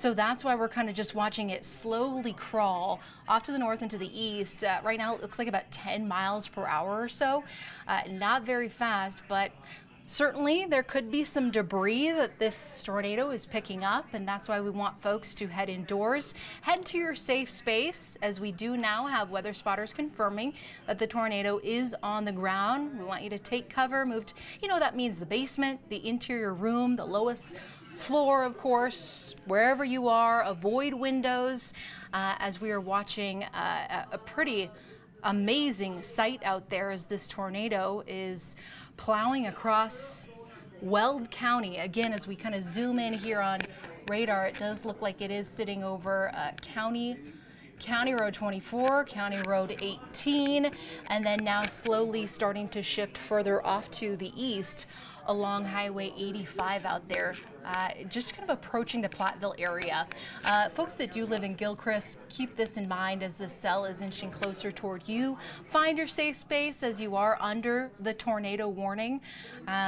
So that's why we're kind of just watching it slowly crawl off to the north and to the east. Right now it looks like about 10 miles per hour or so. Not very fast, but certainly there could be some debris that this tornado is picking up, and that's why we want folks to head indoors. Head to your safe space, as we do now have weather spotters confirming that the tornado is on the ground. We want you to take cover, move to, that means the basement, the interior room, the lowest floor, of course, wherever you are. Avoid windows as we are watching a pretty amazing sight out there as this tornado is plowing across Weld County. Again, as we kind of zoom in here on radar, it does look like it is sitting over County Road 24, County Road 18, and then now slowly starting to shift further off to the east along Highway 85 out there, just kind of approaching the Platteville area. Folks that do live in Gilchrist, keep this in mind as the cell is inching closer toward you. Find your safe space as you are under the tornado warning.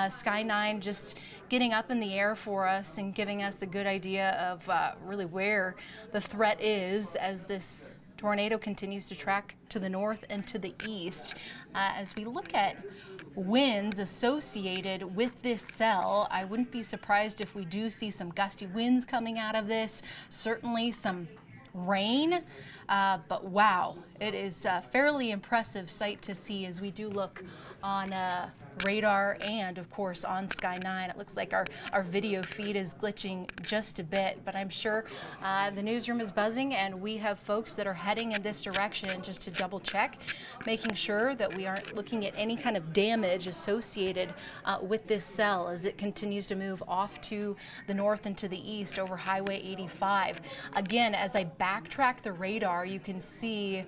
Sky 9 just getting up in the air for us and giving us a good idea of really where the threat is as this tornado continues to track to the north and to the east. As we look at winds associated with this cell, I wouldn't be surprised if we do see some gusty winds coming out of this, certainly some rain, but wow, it is a fairly impressive sight to see as we do look on radar and of course on Sky 9. It looks like our video feed is glitching just a bit, but I'm sure the newsroom is buzzing and we have folks that are heading in this direction just to double check, making sure that we aren't looking at any kind of damage associated with this cell as it continues to move off to the north and to the east over Highway 85. Again, as I backtrack the radar, you can see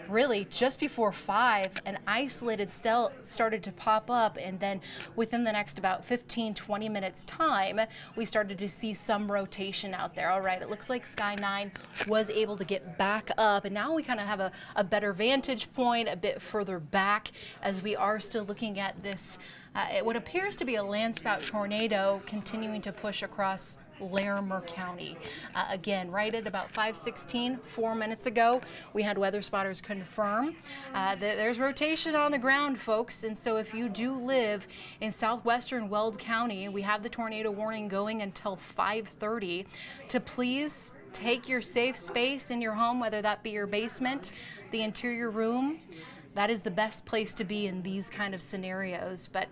really just before 5, an isolated cell started to pop up, and then within the next about 15-20 minutes time, we started to see some rotation out there. All right, it looks like Sky 9 was able to get back up, and now we kind of have a better vantage point a bit further back as we are still looking at this, what appears to be a landspout tornado continuing to push across Larimer County. Again, right at about 5:16, 4 minutes ago, we had weather spotters confirm that there's rotation on the ground, folks. And so if you do live in southwestern Weld County, we have the tornado warning going until 5:30 to please take your safe space in your home, whether that be your basement, the interior room. That is the best place to be in these kind of scenarios. But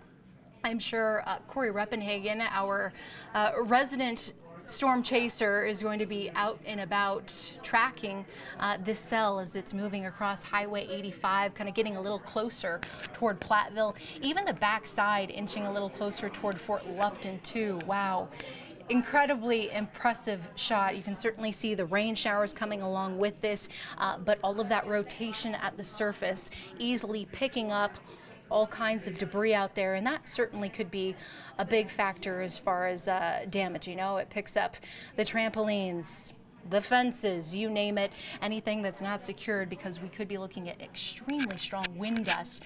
I'm sure Corey Reppenhagen, our resident storm chaser, is going to be out and about tracking this cell as it's moving across Highway 85, kind of getting a little closer toward Platteville, even the backside inching a little closer toward Fort Lupton too. Wow. Incredibly impressive shot. You can certainly see the rain showers coming along with this, but all of that rotation at the surface easily picking up all kinds of debris out there, and that certainly could be a big factor as far as damage. It picks up the trampolines, the fences, you name it, anything that's not secured, because we could be looking at extremely strong wind gusts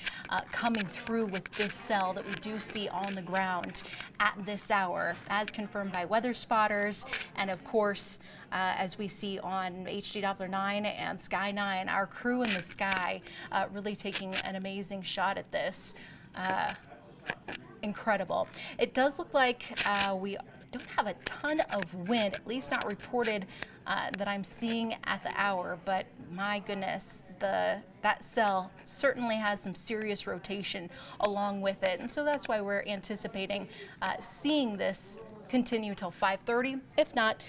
coming through with this cell that we do see on the ground at this hour, as confirmed by weather spotters, and of course, as we see on HD Doppler 9 and Sky 9, our crew in the sky really taking an amazing shot at this. Incredible. It does look like we don't have a ton of wind, at least not reported that I'm seeing at the hour, but my goodness, that cell certainly has some serious rotation along with it, and so that's why we're anticipating seeing this continue till 5:30, if not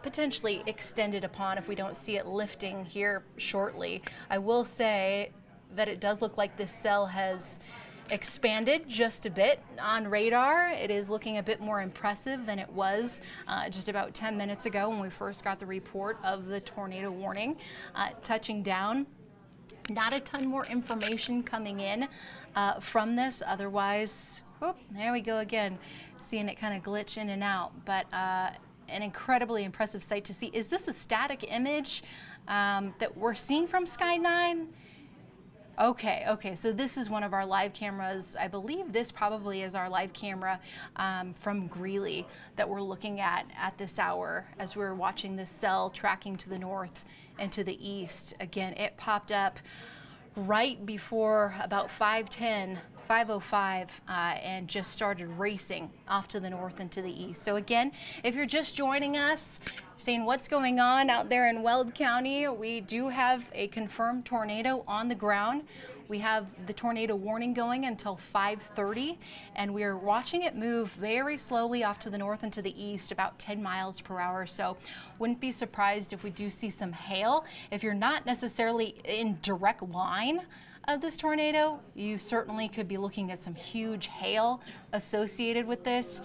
potentially extended upon if we don't see it lifting here shortly. I will say that it does look like this cell has expanded just a bit on radar. It is looking a bit more impressive than it was just about 10 minutes ago when we first got the report of the tornado warning touching down. Not a ton more information coming in from this. Otherwise, whoop, there we go again, seeing it kind of glitch in and out. But an incredibly impressive sight to see. Is this a static image that we're seeing from Sky 9? Okay, so this is one of our live cameras. I believe this probably is our live camera from Greeley that we're looking at this hour as we're watching this cell tracking to the north and to the east. Again, it popped up right before about 5:10, 5:05, and just started racing off to the north and to the east. So again, if you're just joining us, saying what's going on out there in Weld County, we do have a confirmed tornado on the ground. We have the tornado warning going until 5:30, and we're watching it move very slowly off to the north and to the east, about 10 miles per hour. So wouldn't be surprised if we do see some hail. If you're not necessarily in direct line of this tornado, you certainly could be looking at some huge hail associated with this.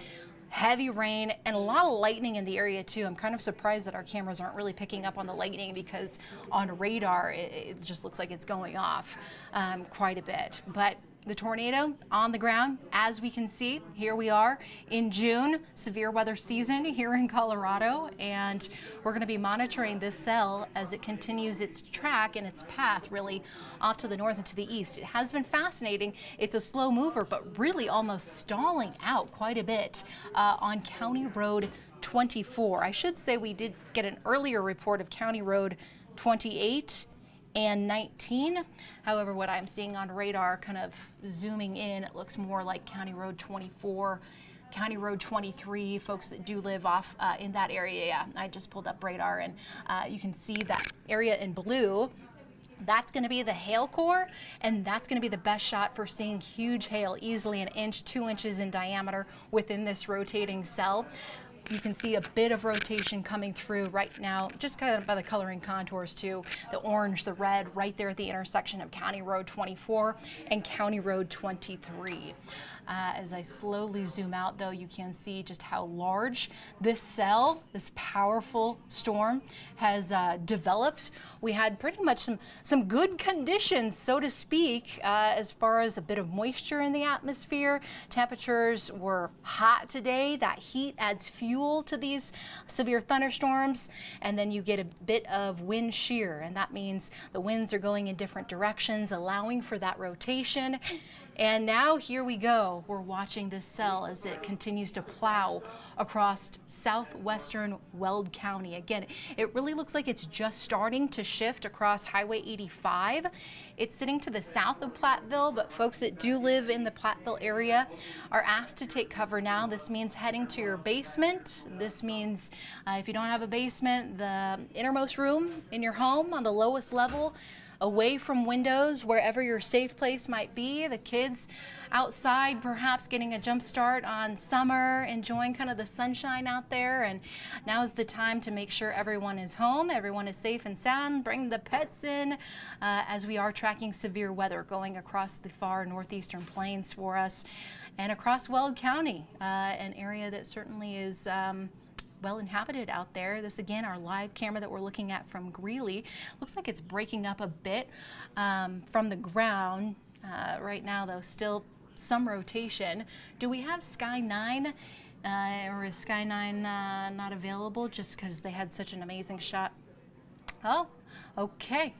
Heavy rain and a lot of lightning in the area too. I'm kind of surprised that our cameras aren't really picking up on the lightning, because on radar it just looks like it's going off quite a bit. But the tornado on the ground, as we can see, here we are in June, severe weather season here in Colorado, and we're going to be monitoring this cell as it continues its track and its path really off to the north and to the east. It has been fascinating. It's a slow mover, but really almost stalling out quite a bit on County Road 24. I should say we did get an earlier report of County Road 28 and 19. However, what I'm seeing on radar, kind of zooming in, it looks more like County Road 24, County Road 23, folks that do live off in that area. Yeah, I just pulled up radar, and you can see that area in blue. That's going to be the hail core, and that's going to be the best shot for seeing huge hail, easily 1 inch, 2 inches in diameter within this rotating cell. You can see a bit of rotation coming through right now, just kind of by the coloring contours too. The orange, the red, right there at the intersection of County Road 24 and County Road 23. As I slowly zoom out, though, you can see just how large this cell, this powerful storm, has developed. We had pretty much some good conditions, so to speak, as far as a bit of moisture in the atmosphere. Temperatures were hot today. That heat adds fuel to these severe thunderstorms, and then you get a bit of wind shear, and that means the winds are going in different directions, allowing for that rotation. And now here we go. We're watching this cell as it continues to plow across southwestern Weld County. Again, it really looks like it's just starting to shift across Highway 85. It's sitting to the south of Platteville, but folks that do live in the Platteville area are asked to take cover now. This means heading to your basement. This means if you don't have a basement, the innermost room in your home on the lowest level, away from windows, wherever your safe place might be. The kids outside, perhaps getting a jump start on summer, enjoying kind of the sunshine out there. And now is the time to make sure everyone is home, everyone is safe and sound. Bring the pets in as we are tracking severe weather going across the far northeastern plains for us and across Weld County, an area that certainly is well inhabited out there. This again, our live camera that we're looking at from Greeley. Looks like it's breaking up a bit from the ground right now, though still some rotation. Do we have Sky 9 or is Sky 9 not available just because they had such an amazing shot? Oh, okay.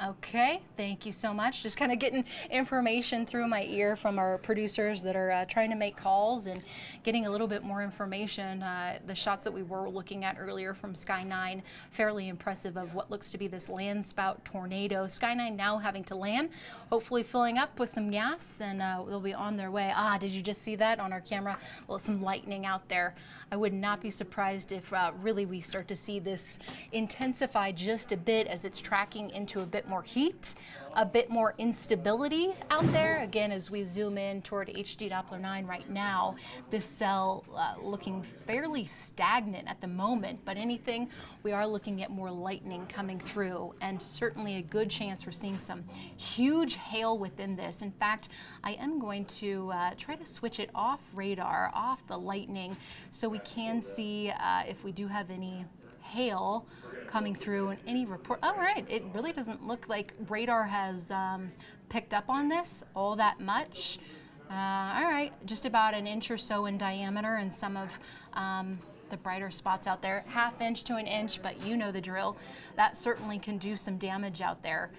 Okay, thank you so much. Just kind of getting information through my ear from our producers that are trying to make calls and getting a little bit more information. The shots that we were looking at earlier from Sky 9, fairly impressive of what looks to be this landspout tornado. Sky 9 now having to land, hopefully filling up with some gas, and they'll be on their way. Did you just see that on our camera? Well, some lightning out there. I would not be surprised if really we start to see this intensify just a bit as it's tracking into a bit more heat, a bit more instability out there. Again, as we zoom in toward HD Doppler 9 right now, this cell looking fairly stagnant at the moment, but anything, we are looking at more lightning coming through, and certainly a good chance for seeing some huge hail within this. In fact, I am going to try to switch it off radar, off the lightning, so we can see if we do have any hail coming through and any report. All right, it really doesn't look like radar has picked up on this all that much. All right, just about 1 inch or so in diameter, and some of the brighter spots out there, ½ inch to an inch, but you know the drill. That certainly can do some damage out there.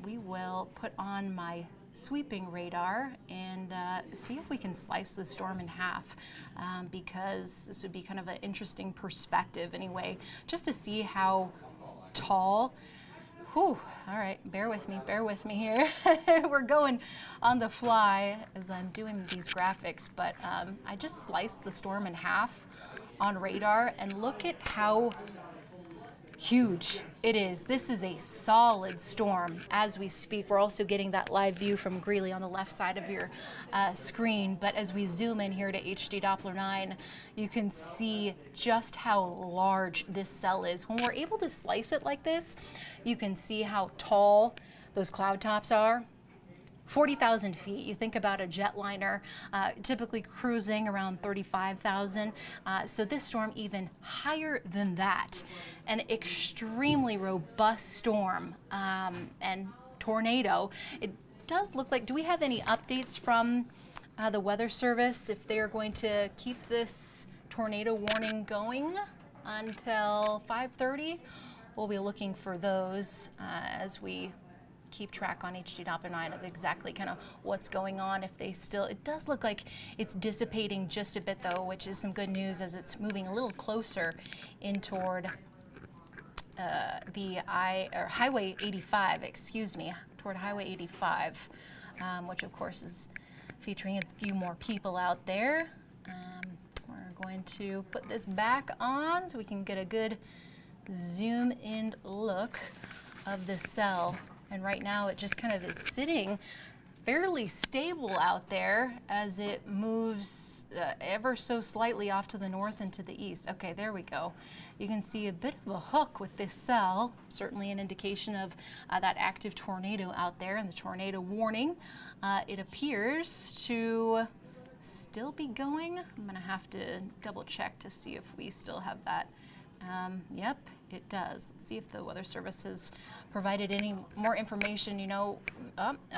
We will put on my sweeping radar and see if we can slice the storm in half, because this would be kind of an interesting perspective anyway, just to see how tall. Whew, all right, bear with me here. We're going on the fly as I'm doing these graphics, but I just sliced the storm in half on radar, and look at how huge it is. This is a solid storm as we speak. We're also getting that live view from Greeley on the left side of your screen, but as we zoom in here to HD Doppler 9, you can see just how large this cell is. When we're able to slice it like this, you can see how tall those cloud tops are. 40,000 feet. You think about a jetliner typically cruising around 35,000. So this storm even higher than that. An extremely robust storm and tornado. It does look like, do we have any updates from the Weather Service if they are going to keep this tornado warning going until 5:30? We'll be looking for those as we keep track on HD Doppler 9 of exactly kind of what's going on. If they still, it does look like it's dissipating just a bit though, which is some good news as it's moving a little closer in toward Highway 85, excuse me, toward Highway 85, which of course is featuring a few more people out there. We're going to put this back on so we can get a good zoom in look of the cell. And right now it just kind of is sitting fairly stable out there as it moves ever so slightly off to the north and to the east. Okay, there we go. You can see a bit of a hook with this cell, certainly an indication of that active tornado out there and the tornado warning. It appears to still be going. I'm gonna have to double check to see if we still have that. Yep, it does. Let's see if the Weather Service has provided any more information. You know,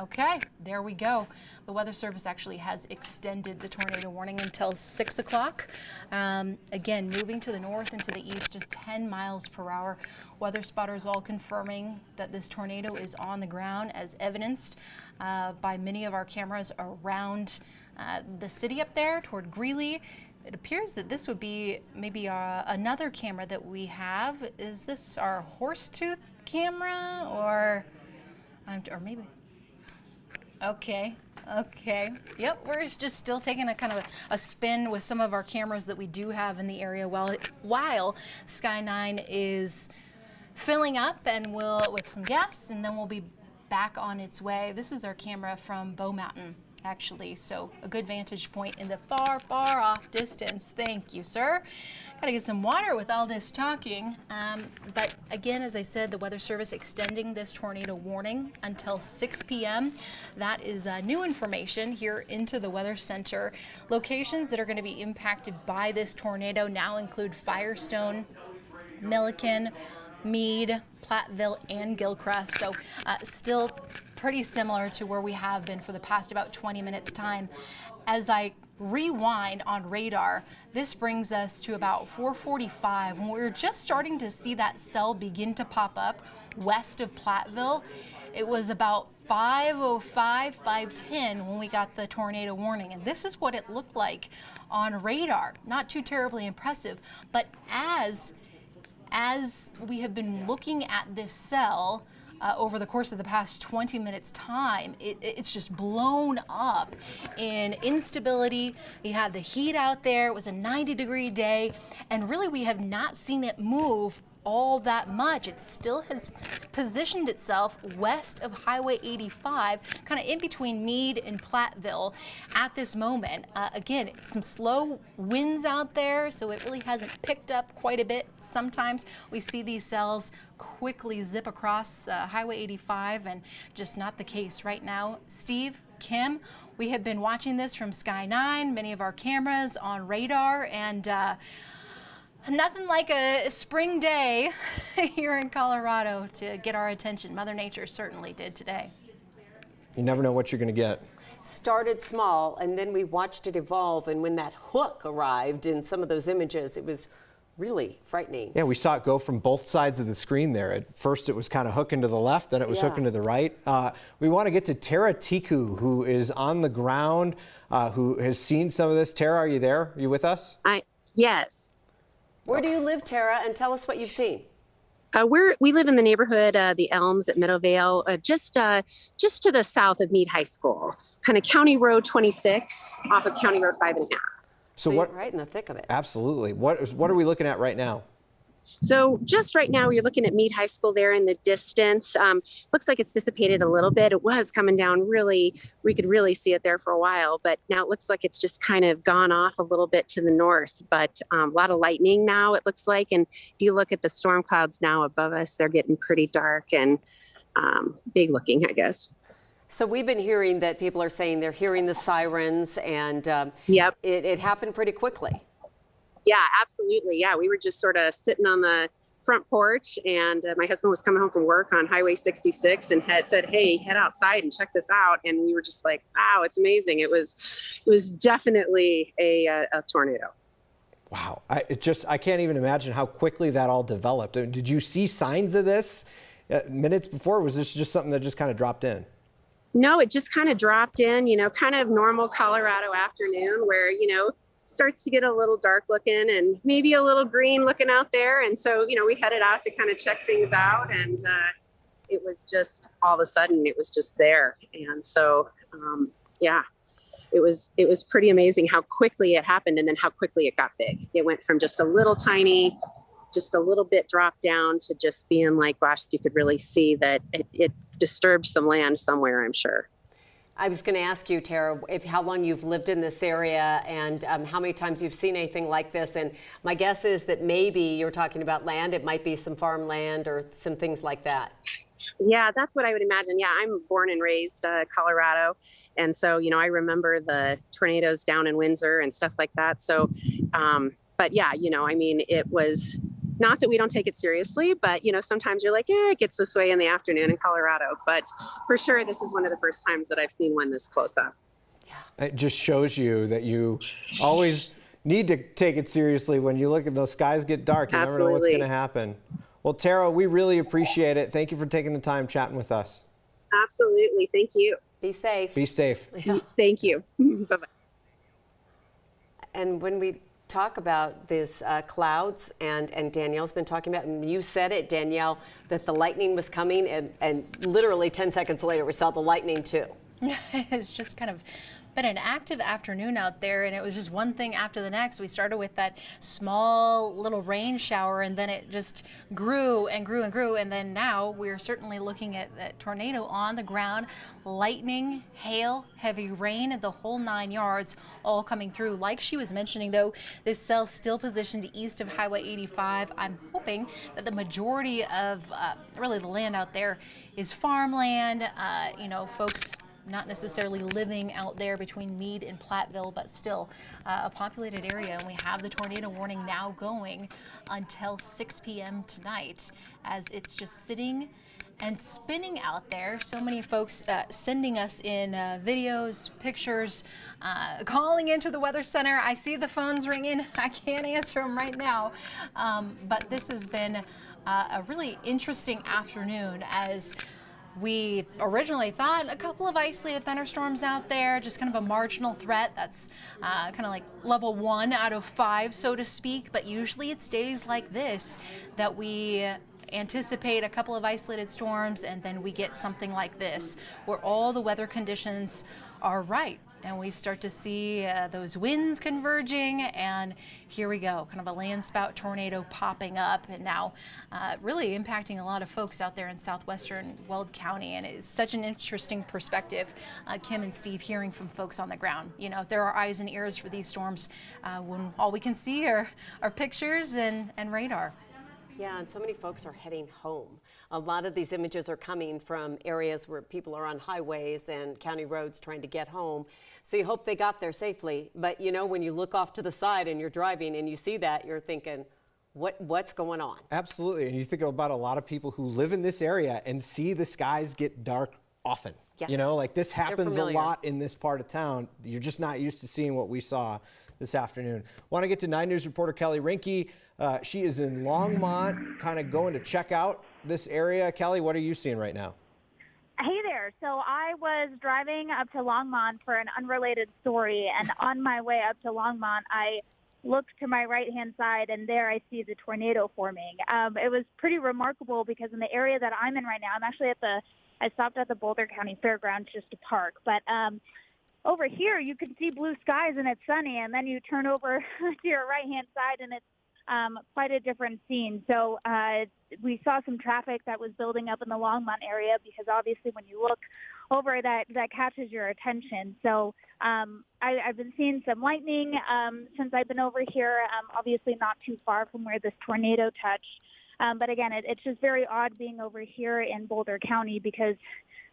okay, there we go. The Weather Service actually has extended the tornado warning until 6 o'clock. Again, moving to the north and to the east, just 10 miles per hour. Weather spotters all confirming that this tornado is on the ground, as evidenced by many of our cameras around the city up there toward Greeley. It appears that this would be maybe another camera that we have. Is this our Horsetooth camera or maybe? Okay. Yep, we're just still taking a kind of a spin with some of our cameras that we do have in the area while Sky 9 is filling up and with some gas, and then we'll be back on its way. This is our camera from Bow Mountain, actually, so a good vantage point in the far off distance. Thank you, sir. Gotta get some water with all this talking. But again, as I said, the Weather Service extending this tornado warning until 6 p.m. That is new information here into the Weather Center. Locations that are going to be impacted by this tornado now include Firestone, Milliken, Meade, Platteville, and Gilchrist. So still pretty similar to where we have been for the past about 20 minutes time. As I rewind on radar, this brings us to about 4:45 when we were just starting to see that cell begin to pop up west of Platteville. It was about 5:05, 5:10 when we got the tornado warning, and this is what it looked like on radar. Not too terribly impressive, but as we have been looking at this cell over the course of the past 20 minutes time, it's just blown up in instability. You had the heat out there. It was a 90-degree day, and really we have not seen it move all that much. It still has positioned itself west of Highway 85, kind of in between Meade and Platteville at this moment. Again, some slow winds out there, so it really hasn't picked up quite a bit. Sometimes we see these cells quickly zip across Highway 85, and just not the case right now. Steve, Kim, we have been watching this from Sky 9, many of our cameras on radar, and nothing like a spring day here in Colorado to get our attention. Mother Nature certainly did today. You never know what you're going to get. started small, and then we watched it evolve. And when that hook arrived in some of those images, it was really frightening. Yeah, we saw it go from both sides of the screen there. At first it was kind of hooking to the left, then it was hooking to the right. We want to get to Tara Tiku, who is on the ground, who has seen some of this. Tara, are you there? Are you with us? Yes. Where do you live, Tara? And tell us what you've seen. We live in the neighborhood, the Elms at Meadowvale, just to the south of Meade High School, kind of County Road 26 off of County Road 5.5. So what? You're right in the thick of it. Absolutely. What are we looking at right now? So just right now, you're looking at Meade High School there in the distance. Looks like it's dissipated a little bit. It was coming down really, we could really see it there for a while, but now it looks like it's just kind of gone off a little bit to the north, but a lot of lightning now it looks like. And if you look at the storm clouds now above us, they're getting pretty dark and big looking, I guess. So we've been hearing that people are saying they're hearing the sirens, and yep, it happened pretty quickly. Yeah, absolutely. Yeah, we were just sort of sitting on the front porch, and my husband was coming home from work on Highway 66 and had said, "Hey, head outside and check this out." And we were just like, "Wow, it's amazing!" It was definitely a tornado. Wow, I can't even imagine how quickly that all developed. Did you see signs of this minutes before? Or was this just something that just kind of dropped in? No, it just kind of dropped in, kind of normal Colorado afternoon where, starts to get a little dark looking and maybe a little green looking out there. And so, we headed out to kind of check things out, and it was just all of a sudden it was just there. And so, yeah, it was pretty amazing how quickly it happened and then how quickly it got big. It went from just a little tiny, just a little bit dropped down to just being like, gosh, you could really see that it disturbed some land somewhere, I'm sure. I was going to ask you, Tara, how long you've lived in this area and how many times you've seen anything like this. And my guess is that maybe you're talking about land. It might be some farmland or some things like that. Yeah, that's what I would imagine. Yeah, I'm born and raised Colorado. And so, I remember the tornadoes down in Windsor and stuff like that. So, but yeah, it was not that we don't take it seriously, but, sometimes you're like, it gets this way in the afternoon in Colorado. But for sure, this is one of the first times that I've seen one this close up. Yeah. It just shows you that you always need to take it seriously. When you look at those skies get dark, you never know what's going to happen. Well, Tara, we really appreciate it. Thank you for taking the time chatting with us. Absolutely. Thank you. Be safe. Be safe. Yeah. Thank you. Bye-bye. And when we talk about these clouds, and Danielle's been talking about, and you said it, Danielle, that the lightning was coming, and literally 10 seconds later we saw the lightning too. It's just kind of been an active afternoon out there, and it was just one thing after the next. We started with that small little rain shower, and then it just grew and grew and grew, and then now we're certainly looking at that tornado on the ground, lightning, hail, heavy rain, the whole 9 yards all coming through. Like she was mentioning, though, this cell still positioned east of Highway 85. I'm hoping that the majority of really the land out there is farmland, folks not necessarily living out there between Meade and Platteville, but still a populated area. And we have the tornado warning now going until 6 p.m. tonight, as it's just sitting and spinning out there. So many folks sending us in videos, pictures, calling into the Weather Center. I see the phones ringing. I can't answer them right now. But this has been a really interesting afternoon, as we originally thought a couple of isolated thunderstorms out there, just kind of a marginal threat. That's kind of like level 1 out of 5, so to speak. But usually it's days like this that we anticipate a couple of isolated storms, and then we get something like this, where all the weather conditions are right. And we start to see those winds converging, and here we go, kind of a landspout tornado popping up, and now really impacting a lot of folks out there in southwestern Weld County. And it's such an interesting perspective, Kim and Steve, hearing from folks on the ground. There are eyes and ears for these storms when all we can see are pictures and radar. Yeah, and so many folks are heading home. A lot of these images are coming from areas where people are on highways and county roads trying to get home. So you hope they got there safely. But when you look off to the side and you're driving and you see that, you're thinking, what's going on? Absolutely. And you think about a lot of people who live in this area and see the skies get dark often. Yes. You know, like this happens a familiar. lot in this part of town. You're just not used to seeing what we saw this afternoon. Want to get to 9 News reporter Kelly Rinke. She is in Longmont, kind of going to check out this area. Kelly, what are you seeing right now? Hey there. So I was driving up to Longmont for an unrelated story, and on my way up to Longmont, I looked to my right-hand side, and there I see the tornado forming. It was pretty remarkable because in the area that I'm in right now, I'm actually I stopped at the Boulder County Fairgrounds just to park, but over here you can see blue skies and it's sunny, and then you turn over to your right-hand side and it's quite a different scene. So we saw some traffic that was building up in the Longmont area because obviously when you look over that catches your attention. So I've been seeing some lightning since I've been over here, obviously not too far from where this tornado touched. But again, it's just very odd being over here in Boulder County because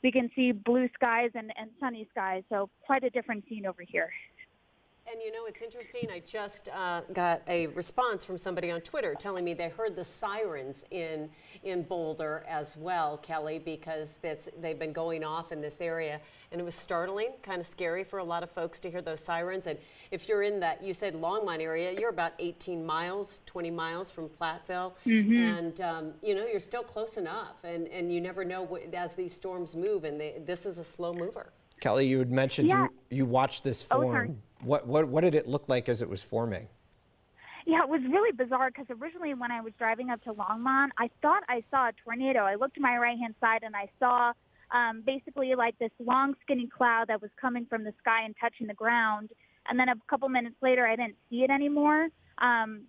we can see blue skies and sunny skies. So quite a different scene over here. And you know, it's interesting. I just got a response from somebody on Twitter telling me they heard the sirens in Boulder as well, Kelly, because they've been going off in this area. And it was startling, kind of scary for a lot of folks to hear those sirens. And if you're in that, you said Longmont area, you're about 18 miles, 20 miles from Platteville. Mm-hmm. And, you know, you're still close enough. And you never know as these storms move. And this is a slow mover. Kelly, you had mentioned you watched this form. What did it look like as it was forming? Yeah, it was really bizarre because originally when I was driving up to Longmont, I thought I saw a tornado. I looked to my right-hand side and I saw basically like this long skinny cloud that was coming from the sky and touching the ground. And then a couple minutes later, I didn't see it anymore.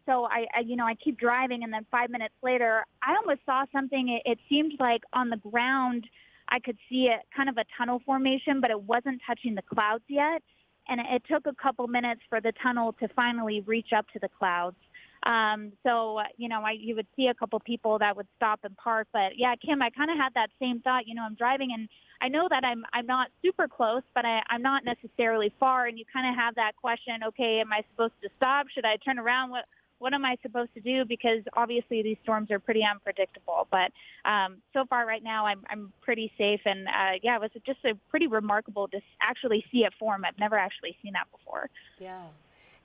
So I keep driving, and then 5 minutes later, I almost saw something. It seemed like on the ground, I could see it kind of a tunnel formation, but it wasn't touching the clouds yet. And it took a couple minutes for the tunnel to finally reach up to the clouds. You would see a couple people that would stop and park. But yeah, Kim, I kind of had that same thought. You know, I'm driving and I know that I'm not super close, but I'm not necessarily far. And you kind of have that question, okay, am I supposed to stop? Should I turn around? What am I supposed to do? Because obviously these storms are pretty unpredictable. But so far right now, I'm pretty safe. And it was just a pretty remarkable to actually see it form. I've never actually seen that before. Yeah.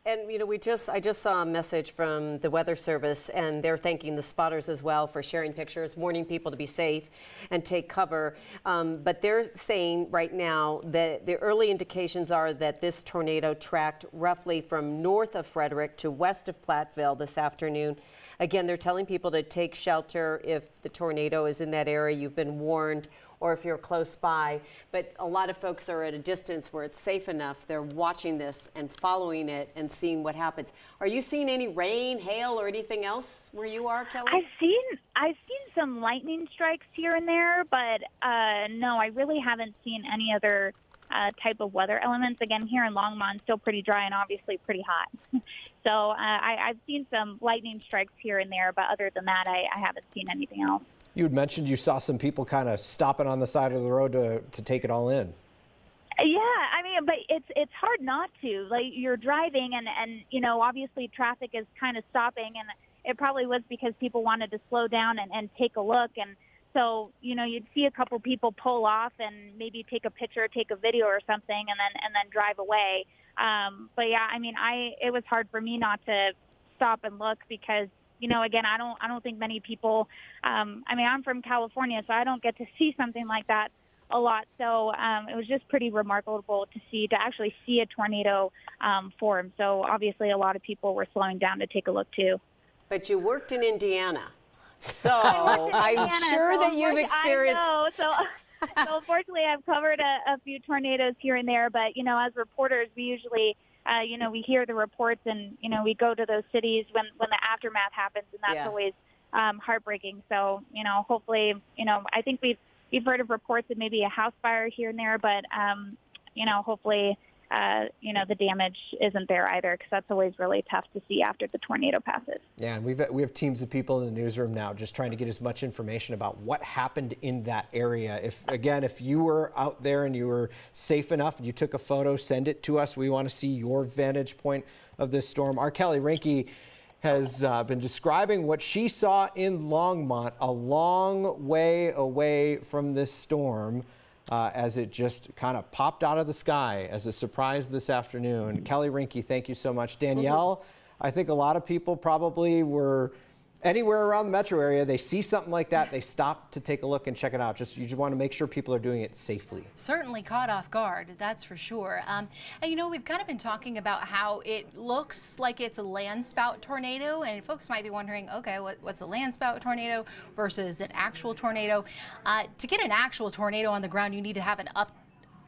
And, you know, I just saw a message from the Weather Service, and they're thanking the spotters as well for sharing pictures, warning people to be safe and take cover. But they're saying right now that the early indications are that this tornado tracked roughly from north of Frederick to west of Platteville this afternoon. Again, they're telling people to take shelter if the tornado is in that area. You've been warned, or if you're close by. But a lot of folks are at a distance where it's safe enough. They're watching this and following it and seeing what happens. Are you seeing any rain, hail, or anything else where you are, Kelly? I've seen some lightning strikes here and there, but no, I really haven't seen any other type of weather elements. Again, here in Longmont, still pretty dry and obviously pretty hot. So I've seen some lightning strikes here and there, but other than that, I haven't seen anything else. You had mentioned you saw some people kind of stopping on the side of the road to take it all in. Yeah, I mean, but it's hard not to. Like, you're driving and you know, obviously traffic is kind of stopping, and it probably was because people wanted to slow down and take a look. And so, you know, you'd see a couple people pull off and maybe take a picture, take a video or something, and then drive away. But yeah, I mean, it was hard for me not to stop and look because, you know, again, I don't think many people, I mean, I'm from California, so I don't get to see something like that a lot. So it was just pretty remarkable to actually see a tornado form. So obviously a lot of people were slowing down to take a look too. But you worked in Indiana, so I'm sure that you've experienced. I know, so unfortunately I've covered a few tornadoes here and there, but, you know, as reporters, we usually you know, we hear the reports and, you know, we go to those cities when the aftermath happens, and that's always heartbreaking. So, you know, hopefully, you know, I think we've heard of reports of maybe a house fire here and there, but, you know, hopefully, you know, the damage isn't there either, because that's always really tough to see after the tornado passes. Yeah, and we have teams of people in the newsroom now just trying to get as much information about what happened in that area. If you were out there and you were safe enough and you took a photo, send it to us. We want to see your vantage point of this storm. Our Kelly Rinke has been describing what she saw in Longmont, a long way away from this storm. as it just kind of popped out of the sky as a surprise this afternoon. Kelly Rinke, thank you so much. Danielle, I think a lot of people probably were anywhere around the metro area, they see something like that, they stop to take a look and check it out. You just want to make sure people are doing it safely. Certainly caught off guard, that's for sure. And you know, we've kind of been talking about how it looks like it's a landspout tornado, and folks might be wondering, okay, what's a landspout tornado versus an actual tornado? To get an actual tornado on the ground, you need to have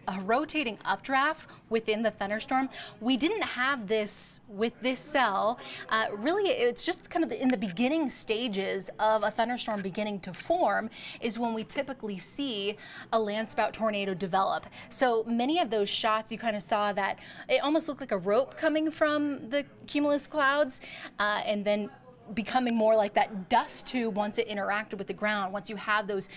a rotating updraft within the thunderstorm. We didn't have this with this cell. Really, it's just kind of in the beginning stages of a thunderstorm beginning to form is when we typically see a landspout tornado develop. So many of those shots, you kind of saw that it almost looked like a rope coming from the cumulus clouds, and then becoming more like that dust tube once it interacted with the ground, once you have those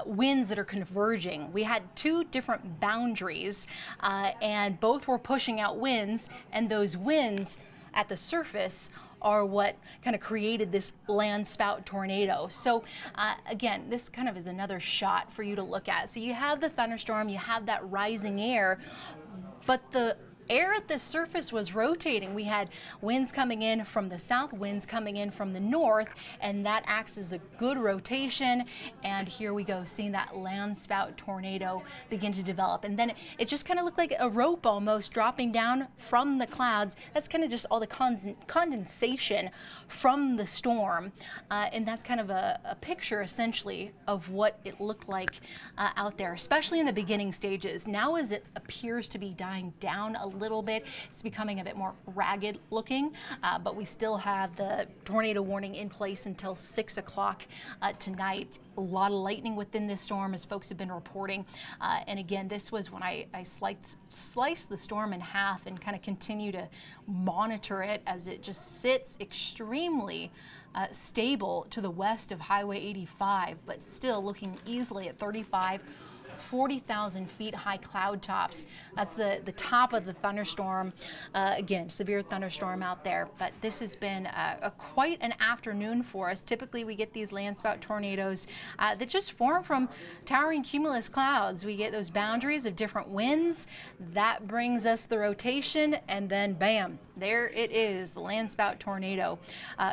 winds that are converging. We had two different boundaries, and both were pushing out winds, and those winds at the surface are what kind of created this landspout tornado. So again, this kind of is another shot for you to look at. So you have the thunderstorm, you have that rising air, but the air at the surface was rotating. We had winds coming in from the south, winds coming in from the north, and that acts as a good rotation. And here we go, seeing that landspout tornado begin to develop. And then it just kind of looked like a rope almost dropping down from the clouds. That's kind of just all the condensation from the storm. And that's kind of a picture essentially of what it looked like out there, especially in the beginning stages. Now as it appears to be dying down a little bit, it's becoming a bit more ragged looking, but we still have the tornado warning in place until 6 o'clock tonight. A lot of lightning within this storm, as folks have been reporting. And again, this was when I sliced the storm in half and kind of continue to monitor it as it just sits extremely stable to the west of Highway 85, but still looking easily at 40,000 feet high cloud tops. That's the top of the thunderstorm. Again, severe thunderstorm out there, but this has been quite an afternoon for us. Typically we get these landspout tornadoes that just form from towering cumulus clouds. We get those boundaries of different winds. That brings us the rotation, and then bam, there it is, the landspout tornado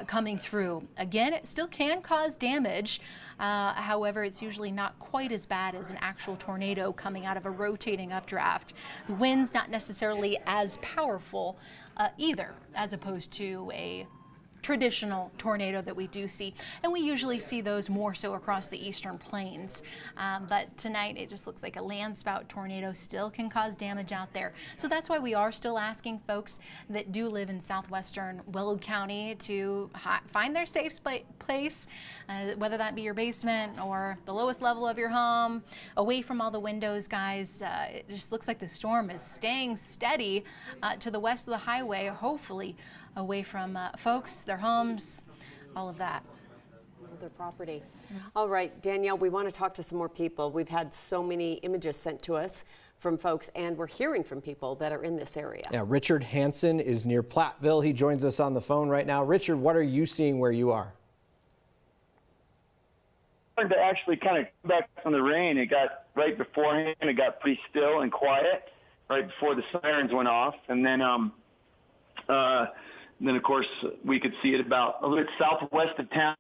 coming through. Again, it still can cause damage. However, it's usually not quite as bad as an actual tornado coming out of a rotating updraft. The wind's not necessarily as powerful either, as opposed to a traditional tornado that we do see, and we usually see those more so across the eastern plains, but tonight it just looks like a landspout tornado still can cause damage out there. So that's why we are still asking folks that do live in southwestern Weld County to find their safe place, whether that be your basement or the lowest level of your home, away from all the windows, guys. It just looks like the storm is staying steady to the west of the highway, hopefully away from folks, their homes, all of that. Their property. All right, Danielle, we want to talk to some more people. We've had so many images sent to us from folks, and we're hearing from people that are in this area. Yeah, Richard Hansen is near Platteville. He joins us on the phone right now. Richard, what are you seeing where you are? To actually kind of come back from the rain, it got right beforehand, it got pretty still and quiet right before the sirens went off, and then of course we could see it about a little bit southwest of town.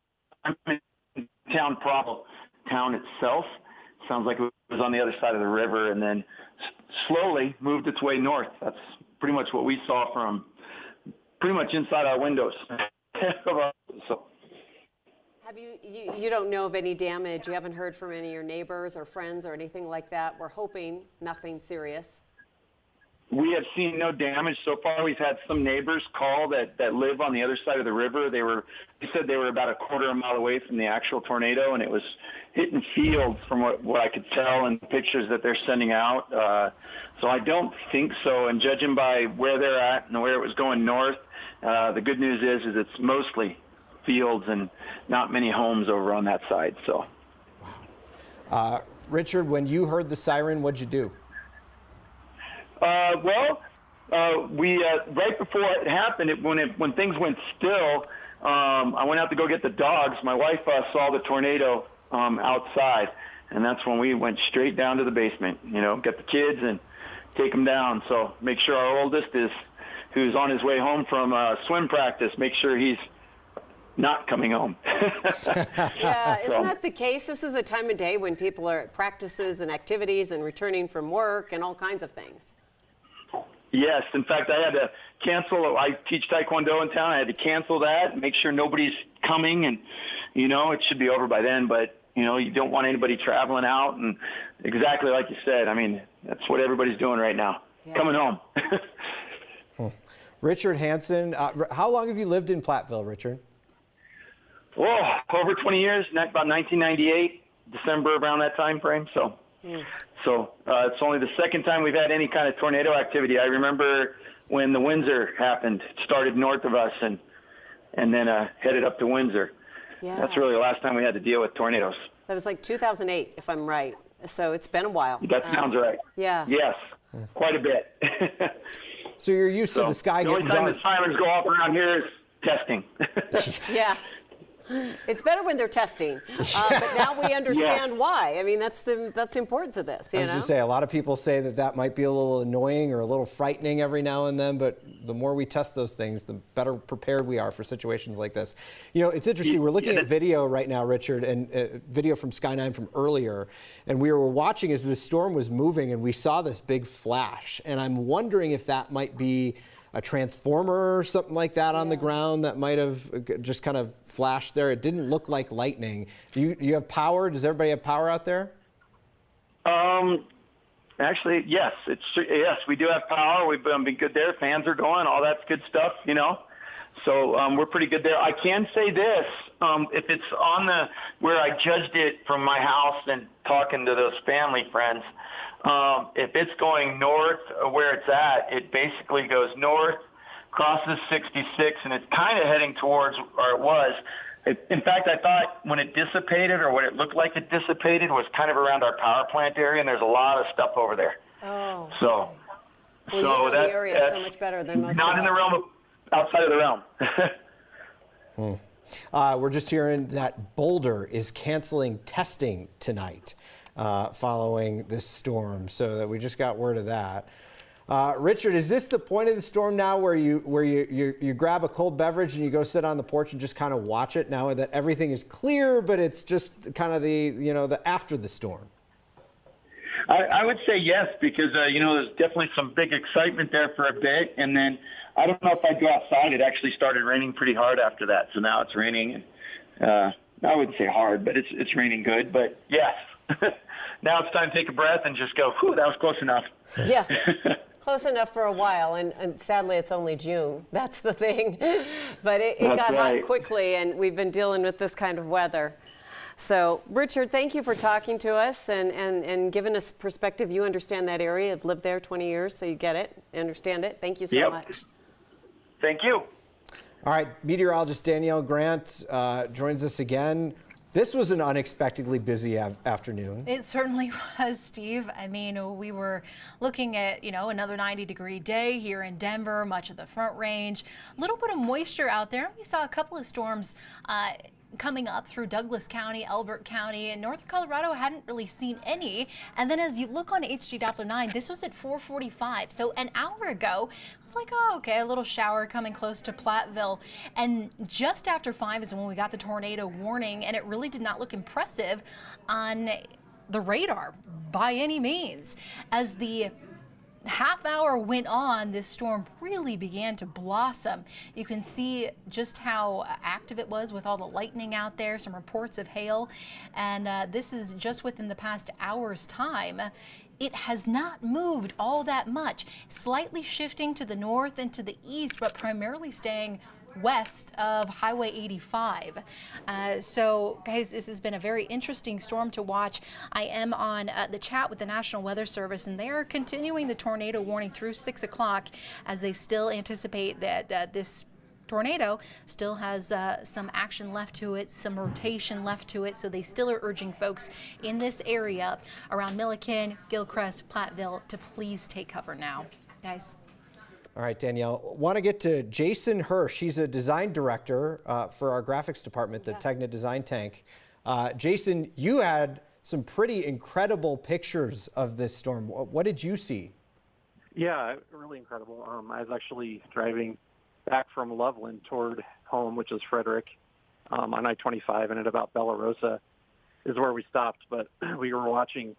Town itself sounds like it was on the other side of the river, and then slowly moved its way north. That's pretty much what we saw from pretty much inside our windows. So. Have you don't know of any damage? You haven't heard from any of your neighbors or friends or anything like that? We're hoping nothing serious. We have seen no damage so far. We've had some neighbors call that live on the other side of the river. They said they were about a quarter of a mile away from the actual tornado, and it was hitting fields from what I could tell in the pictures that they're sending out. So I don't think so. And judging by where they're at and where it was going north, the good news is it's mostly fields and not many homes over on that side. So, wow. Richard, when you heard the siren, what'd you do? We right before it happened, when things went still, I went out to go get the dogs. My wife saw the tornado outside, And that's when we went straight down to the basement, get the kids and take them down. So make sure our oldest who's on his way home from swim practice, make sure he's not coming home. Yeah, isn't that the case? This is the time of day when people are at practices and activities and returning from work and all kinds of things. Yes, in fact, I had to cancel. I teach Taekwondo in town. I had to cancel that, make sure nobody's coming, and it should be over by then. But you don't want anybody traveling out, and exactly like you said. I mean, that's what everybody's doing right now, coming home. Richard Hansen, how long have you lived in Platteville, Richard? Whoa, over 20 years. About 1998, December, around that time frame. So it's only the second time we've had any kind of tornado activity. I remember when the Windsor happened. It started north of us and then headed up to Windsor. Yeah. That's really the last time we had to deal with tornadoes. That was like 2008, if I'm right. So it's been a while. That sounds right. Yeah. Yes, quite a bit. So you're used to the sky getting dark. The only time the sirens go off around here is testing. Yeah. It's better when they're testing, but now we understand why. I mean, that's the importance of this. I was just saying, a lot of people say that might be a little annoying or a little frightening every now and then, but the more we test those things, the better prepared we are for situations like this. It's interesting. We're looking at video right now, Richard, and video from Sky 9 from earlier, and we were watching as the storm was moving, and we saw this big flash, and I'm wondering if that might be a transformer or something like that on the ground that might have just kind of flashed there. It didn't look like lightning. Do you have power? Does everybody have power out there? Actually, yes. Yes, we do have power. We've been good there. Fans are going. All that's good stuff, So we're pretty good there. I can say this: if it's on where I judged it from my house and talking to those family friends. If it's going north where it's at, it basically goes north, crosses 66, and it's kind of heading towards where it was. In fact, I thought when it dissipated, or what it looked like it dissipated, was kind of around our power plant area, and there's a lot of stuff over there. Oh. So, okay. Well, you know the area so much better than most. Not in the realm of outside of the realm. We're just hearing that Boulder is canceling testing tonight. Following this storm, so that we just got word of that. Richard, is this the point of the storm now where you grab a cold beverage and you go sit on the porch and just kind of watch it now that everything is clear, but it's just kind of the after the storm? I would say yes, because there's definitely some big excitement there for a bit, and then I don't know if I'd go outside. It actually started raining pretty hard after that, so now it's raining, and I wouldn't say hard, but it's raining good. But yes. Now it's time to take a breath and just go, whew, that was close enough. Yeah, close enough for a while, and sadly it's only June. That's the thing. But it got hot quickly, and we've been dealing with this kind of weather. So, Richard, thank you for talking to us and giving us perspective. You understand that area. You've lived there 20 years, so you get it, understand it. Thank you so much. Thank you. All right, meteorologist Danielle Grant joins us again. This was an unexpectedly busy afternoon. It certainly was, Steve. I mean, we were looking at, another 90-degree day here in Denver, much of the Front Range. A little bit of moisture out there. We saw a couple of storms coming up through Douglas County, Elbert County, and northern Colorado hadn't really seen any. And then as you look on HG Doppler 9, this was at 4:45. So an hour ago, it was like, oh, okay, a little shower coming close to Platteville. And just after 5 is when we got the tornado warning, and it really did not look impressive on the radar by any means. As the half hour went on, this storm really began to blossom. You can see just how active it was with all the lightning out there, some reports of hail, and this is just within the past hour's time. It has not moved all that much, slightly shifting to the north and to the east, but primarily staying west of Highway 85. So guys, this has been a very interesting storm to watch. I am on the chat with the National Weather Service, and they are continuing the tornado warning through 6 o'clock as they still anticipate that this tornado still has some action left to it, some rotation left to it, so they still are urging folks in this area around Milliken, Gilchrist, Platteville to please take cover now. Guys. All right, Danielle, want to get to Jason Hirsch. He's a design director for our graphics department, the Tegna Design Tank. Jason, you had some pretty incredible pictures of this storm. What did you see? Yeah, really incredible. I was actually driving back from Loveland toward home, which is Frederick, on I-25, and at about Bella Rosa is where we stopped. But we were watching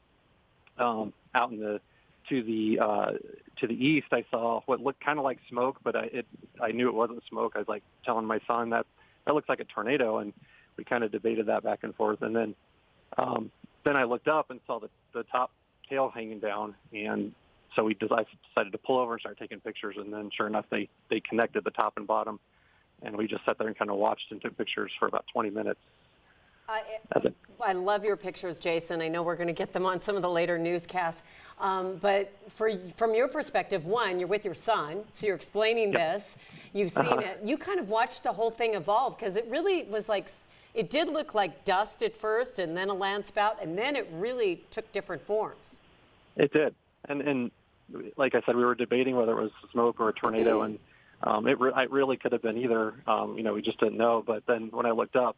out to the east. I saw what looked kind of like smoke, but I knew it wasn't smoke. I was like telling my son that looks like a tornado, and we kind of debated that back and forth. And then I looked up and saw the top tail hanging down, and so I decided to pull over and start taking pictures. And then sure enough, they connected the top and bottom, and we just sat there and kind of watched and took pictures for about 20 minutes. I love your pictures, Jason. I know we're going to get them on some of the later newscasts. But from your perspective, one, you're with your son, so you're explaining this. You've seen it. You kind of watched the whole thing evolve, because it really was like, it did look like dust at first, and then a landspout, and then it really took different forms. It did. And like I said, we were debating whether it was smoke or a tornado, and it really could have been either. We just didn't know. But then when I looked up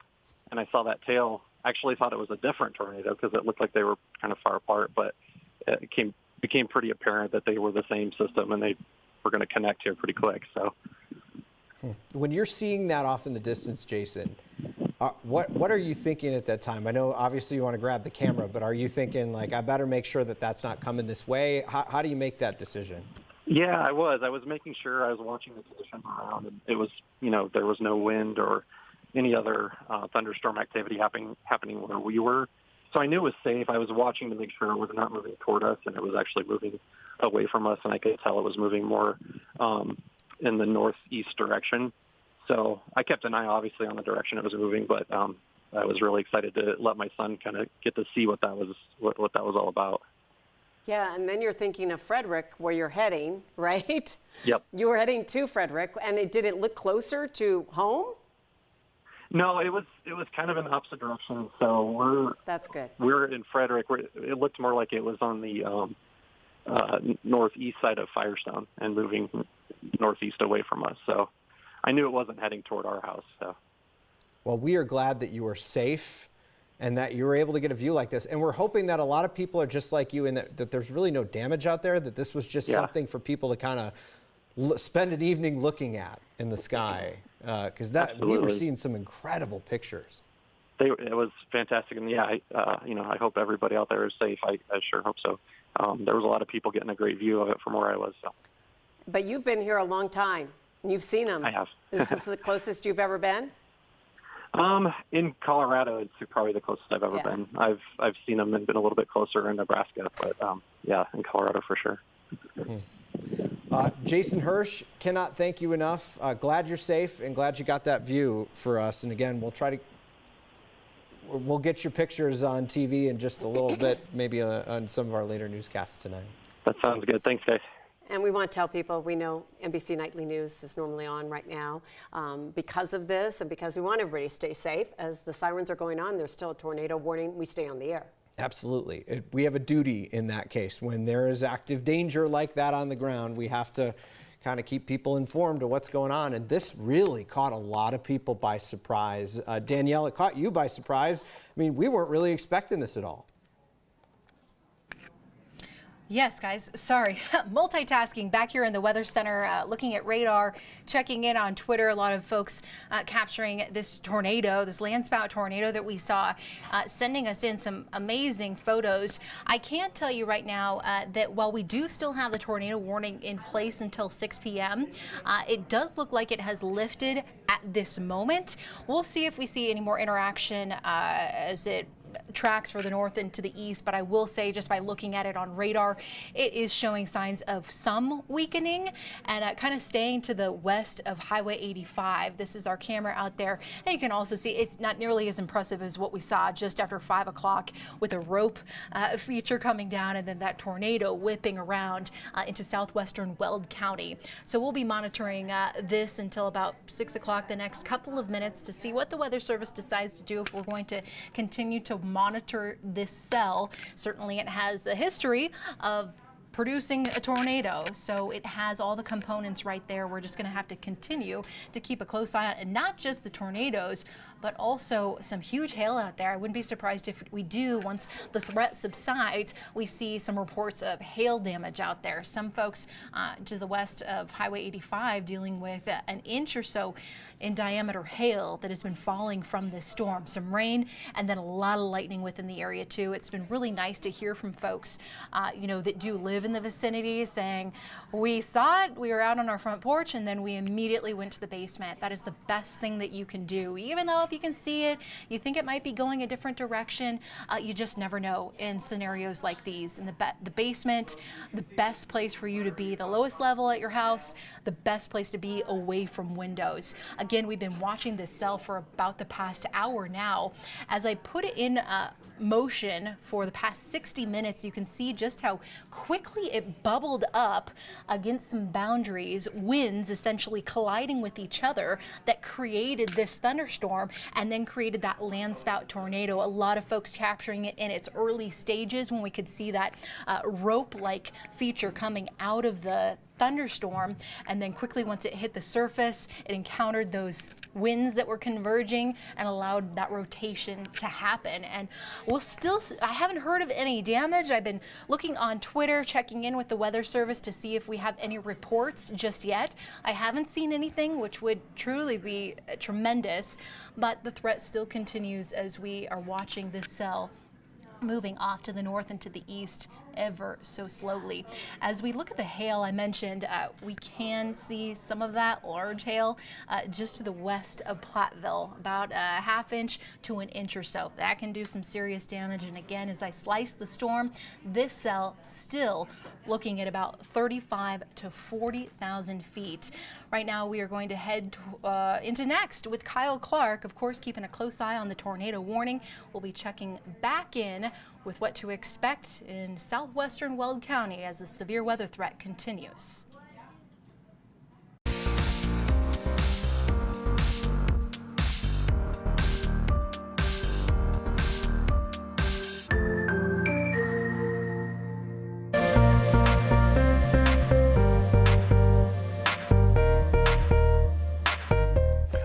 and I saw that tail, I actually thought it was a different tornado because it looked like they were kind of far apart. But it became pretty apparent that they were the same system, and they were going to connect here pretty quick. So, when you're seeing that off in the distance, Jason, what are you thinking at that time? I know obviously you want to grab the camera, but are you thinking like, I better make sure that that's not coming this way? How do you make that decision? Yeah, I was making sure. I was watching the conditions around, and it was, there was no wind or any other thunderstorm activity happening where we were. So I knew it was safe. I was watching to make sure it was not moving toward us, and it was actually moving away from us, and I could tell it was moving more in the northeast direction. So I kept an eye, obviously, on the direction it was moving, but I was really excited to let my son kind of get to see what that was all about. Yeah, and then you're thinking of Frederick, where you're heading, right? Yep. You were heading to Frederick, and did it look closer to home? No, it was kind of in the opposite direction. So That's good. We're in Frederick. It looked more like it was on the northeast side of Firestone and moving northeast away from us. So I knew it wasn't heading toward our house. So. Well, we are glad that you are safe and that you were able to get a view like this. And we're hoping that a lot of people are just like you, and that there's really no damage out there, that this was just something for people to kind of spend an evening looking at in the sky. Because we were seeing some incredible pictures. It was fantastic. And yeah, I hope everybody out there is safe. I sure hope so. There was a lot of people getting a great view of it from where I was. So. But you've been here a long time. You've seen them. I have. Is this the closest you've ever been? In Colorado, it's probably the closest I've ever been. I've seen them and been a little bit closer in Nebraska, but in Colorado for sure. Jason Hirsch, cannot thank you enough. Glad you're safe and glad you got that view for us. And again, we'll get your pictures on TV in just a little bit, maybe on some of our later newscasts tonight. That sounds good. Thanks, guys. And we want to tell people, we know NBC Nightly News is normally on right now because of this, and because we want everybody to stay safe. As the sirens are going on, there's still a tornado warning. We stay on the air. Absolutely. We have a duty in that case. When there is active danger like that on the ground, we have to kind of keep people informed of what's going on. And this really caught a lot of people by surprise. Danielle, it caught you by surprise. I mean, we weren't really expecting this at all. Yes, guys, sorry. Multitasking back here in the Weather Center, looking at radar, checking in on Twitter. A lot of folks capturing this tornado, this landspout tornado that we saw, sending us in some amazing photos. I can't tell you right now that while we do still have the tornado warning in place until 6 p.m., it does look like it has lifted at this moment. We'll see if we see any more interaction as it tracks further north into the east, but I will say, just by looking at it on radar, it is showing signs of some weakening and kind of staying to the west of Highway 85. This is our camera out there, and you can also see it's not nearly as impressive as what we saw just after 5 o'clock with a rope feature coming down and then that tornado whipping around into southwestern Weld County. So we'll be monitoring this until about 6 o'clock the next couple of minutes to see what the Weather Service decides to do, if we're going to continue to monitor this cell. Certainly it has a history of producing a tornado. So it has all the components right there. We're just going to have to continue to keep a close eye on, and not just the tornadoes, but also some huge hail out there. I wouldn't be surprised if we do, once the threat subsides, we see some reports of hail damage out there. Some folks to the west of Highway 85 dealing with an inch or so in diameter hail that has been falling from this storm. Some rain and then a lot of lightning within the area too. It's been really nice to hear from folks, that do live in the vicinity saying, we saw it, we were out on our front porch, and then we immediately went to the basement. That is the best thing that you can do. Even though if you can see it, you think it might be going a different direction, you just never know in scenarios like these. In the basement, the best place for you to be, the lowest level at your house, the best place to be away from windows. Again, we've been watching this cell for about the past hour now. As I put it in motion for the past 60 minutes, you can see just how quickly it bubbled up against some boundaries, winds essentially colliding with each other that created this thunderstorm and then created that landspout tornado. A lot of folks capturing it in its early stages when we could see that rope-like feature coming out of the thunderstorm, and then quickly once it hit the surface, it encountered those winds that were converging and allowed that rotation to happen. And I haven't heard of any damage. I've been looking on Twitter, checking in with the Weather Service to see if we have any reports just yet. I haven't seen anything, which would truly be tremendous, but the threat still continues as we are watching this cell moving off to the north and to the east ever so slowly. As we look at the hail, I mentioned we can see some of that large hail just to the west of Platteville, about a ½ inch to an inch or so. That can do some serious damage. And again, as I slice the storm, this cell still looking at about 35 to 40,000 feet. Right now, we are going to head into next with Kyle Clark, of course, keeping a close eye on the tornado warning. We'll be checking back in with what to expect in southwestern Weld County as the severe weather threat continues.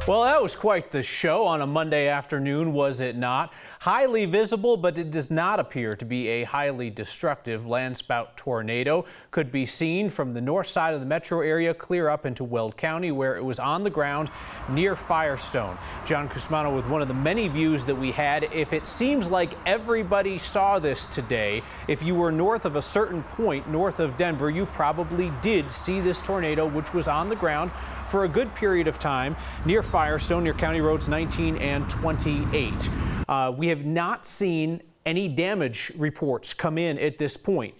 Well, that was quite the show on a Monday afternoon, was it not? Highly visible, but it does not appear to be a highly destructive landspout tornado. Could be seen from the north side of the metro area clear up into Weld County, where it was on the ground near Firestone. John Cusmano with one of the many views that we had. If it seems like everybody saw this today, if you were north of a certain point north of Denver, you probably did see this tornado, which was on the ground for a good period of time near Firestone, near County Roads 19 and 28. We have not seen any damage reports come in at this point,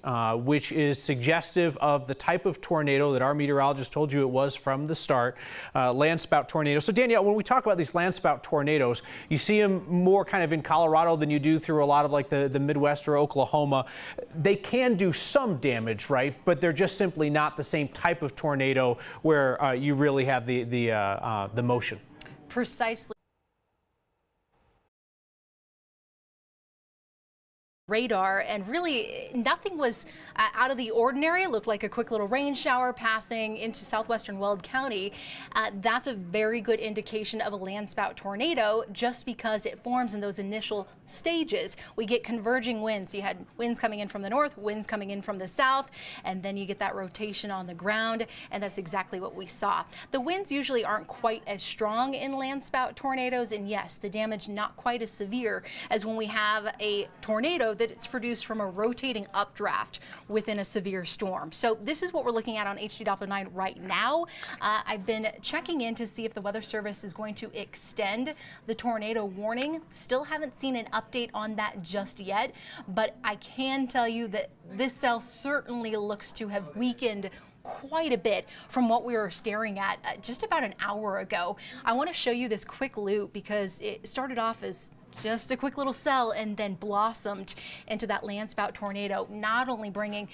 which is suggestive of the type of tornado that our meteorologist told you it was from the start, landspout tornado. So Danielle, when we talk about these landspout tornadoes, you see them more kind of in Colorado than you do through a lot of like the Midwest or Oklahoma. They can do some damage, right? But they're just simply not the same type of tornado where you really have the motion. Precisely. Radar, and really nothing was out of the ordinary. It looked like a quick little rain shower passing into southwestern Weld County. That's a very good indication of a landspout tornado just because it forms in those initial stages. We get converging winds. So you had winds coming in from the north, winds coming in from the south, and then you get that rotation on the ground, and that's exactly what we saw. The winds usually aren't quite as strong in landspout tornadoes, and yes, the damage not quite as severe as when we have a tornado that it's produced from a rotating updraft within a severe storm. So this is what we're looking at on HD Doppler 9 right now. I've been checking in to see if the Weather Service is going to extend the tornado warning. Still haven't seen an update on that just yet, but I can tell you that this cell certainly looks to have weakened quite a bit from what we were staring at just about an hour ago. I want to show you this quick loop because it started off as just a quick little cell and then blossomed into that landspout tornado, not only bringing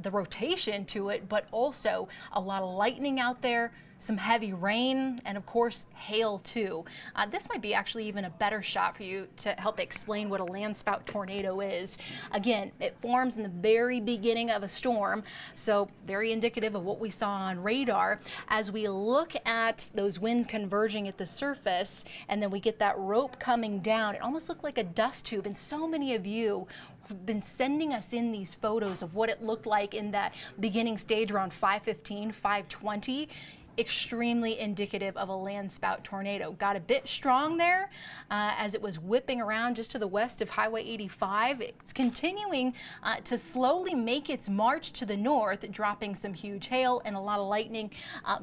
the rotation to it, but also a lot of lightning out there, some heavy rain, and of course hail too. This might be actually even a better shot for you to help explain what a landspout tornado is. Again, it forms in the very beginning of a storm, so very indicative of what we saw on radar. As we look at those winds converging at the surface, and then we get that rope coming down, it almost looked like a dust tube, and so many of you have been sending us in these photos of what it looked like in that beginning stage around 5:15, 5:20. Extremely indicative of a landspout tornado. Got a bit strong there as it was whipping around just to the west of Highway 85. It's continuing to slowly make its march to the north, dropping some huge hail and a lot of lightning.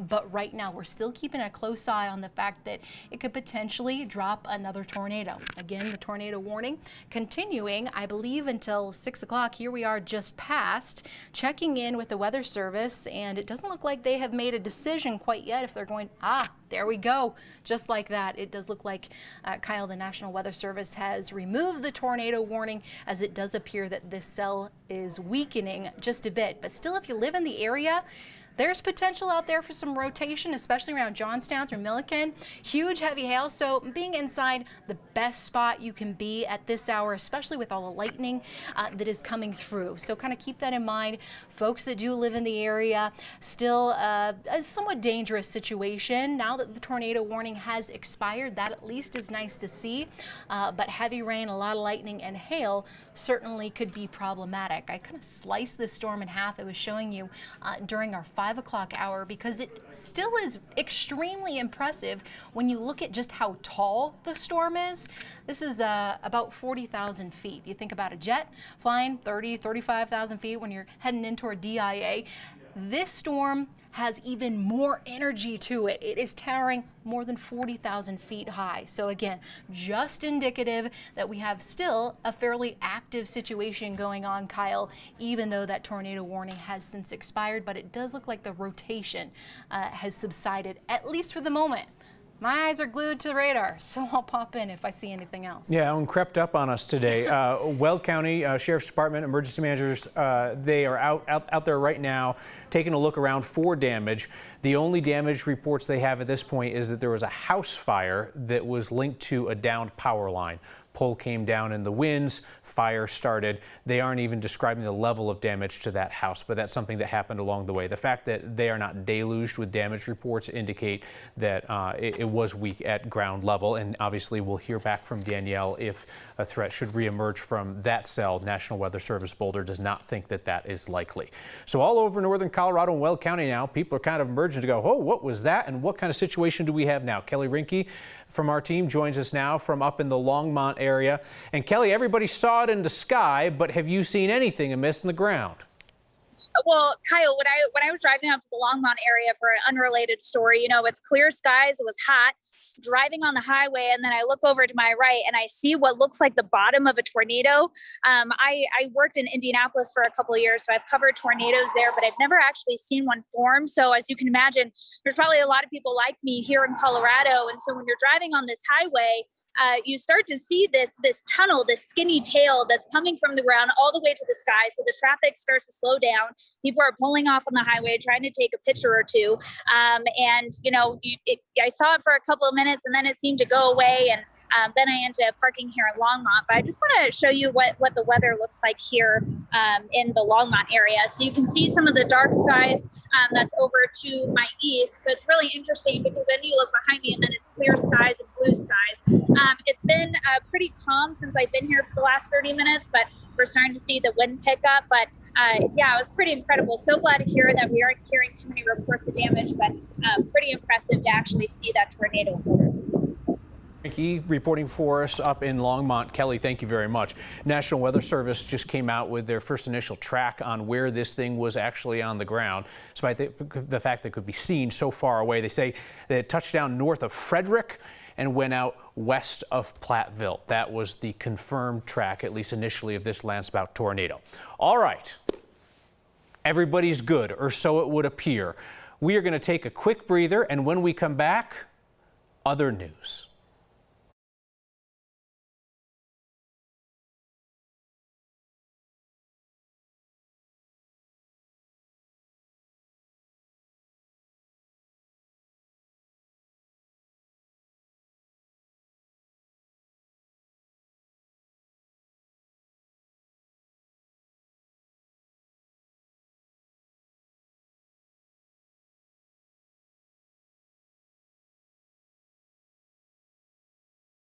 But right now we're still keeping a close eye on the fact that it could potentially drop another tornado. Again, the tornado warning continuing, I believe, until 6 o'clock. Here we are just past, checking in with the Weather Service, and it doesn't look like they have made a decision quite yet if they're going, there we go, just like that. It does look like, Kyle, the National Weather Service has removed the tornado warning, as it does appear that this cell is weakening just a bit. But still, if you live in the area, there's potential out there for some rotation, especially around Johnstown through Milliken. Huge heavy hail, so being inside the best spot you can be at this hour, especially with all the lightning that is coming through. So kind of keep that in mind. Folks that do live in the area, still a somewhat dangerous situation. Now that the tornado warning has expired, that at least is nice to see. But heavy rain, a lot of lightning and hail certainly could be problematic. I kind of sliced this storm in half. I was showing you during our 5 o'clock hour, because it still is extremely impressive when you look at just how tall the storm is. This is about 40,000 feet. You think about a jet flying 30, 35,000 feet when you're heading in toward DIA. This storm has even more energy to it. It is towering more than 40,000 feet high. So again, just indicative that we have still a fairly active situation going on, Kyle, even though that tornado warning has since expired. But it does look like the rotation has subsided, at least for the moment. My eyes are glued to the radar, so I'll pop in if I see anything else. Yeah, one crept up on us today. Weld County Sheriff's Department emergency managers, they are out there right now taking a look around for damage. The only damage reports they have at this point is that there was a house fire that was linked to a downed power line. Pole came down in the winds, fire started. They aren't even describing the level of damage to that house, but that's something that happened along the way. The fact that they are not deluged with damage reports indicate that it was weak at ground level, and obviously we'll hear back from Danielle if a threat should reemerge from that cell. National Weather Service Boulder does not think that that is likely. So all over northern Colorado and Weld County now, people are kind of emerging to go, oh, what was that? And what kind of situation do we have now? Kelly Rinke from our team joins us now from up in the Longmont area. And Kelly, everybody saw it in the sky, but have you seen anything amiss in the ground? Well, Kyle, when I was driving up to the Longmont area for an unrelated story, you know, it's clear skies, it was hot, driving on the highway, and then I look over to my right and I see what looks like the bottom of a tornado. I worked in Indianapolis for a couple of years, so I've covered tornadoes there, but I've never actually seen one form. So as you can imagine, there's probably a lot of people like me here in Colorado. And so when you're driving on this highway, you start to see this tunnel, this skinny tail that's coming from the ground all the way to the sky. So the traffic starts to slow down. People are pulling off on the highway, trying to take a picture or two. And, you know, I saw it for a couple of minutes and then it seemed to go away. And then I ended up parking here in Longmont. But I just want to show you what the weather looks like here in the Longmont area. So you can see some of the dark skies that's over to my east. But it's really interesting because then you look behind me and then it's clear skies and blue skies. It's been pretty calm since I've been here for the last 30 minutes, but we're starting to see the wind pick up. But yeah, it was pretty incredible. So glad to hear that we aren't hearing too many reports of damage, but pretty impressive to actually see that tornado form. Ricky reporting for us up in Longmont. Kelly, thank you very much. National Weather Service just came out with their first initial track on where this thing was actually on the ground, despite the fact that it could be seen so far away. They say that it touched down north of Frederick and went out west of Platteville. That was the confirmed track, at least initially, of this landspout tornado. All right, everybody's good, or so it would appear. We are going to take a quick breather, and when we come back, other news.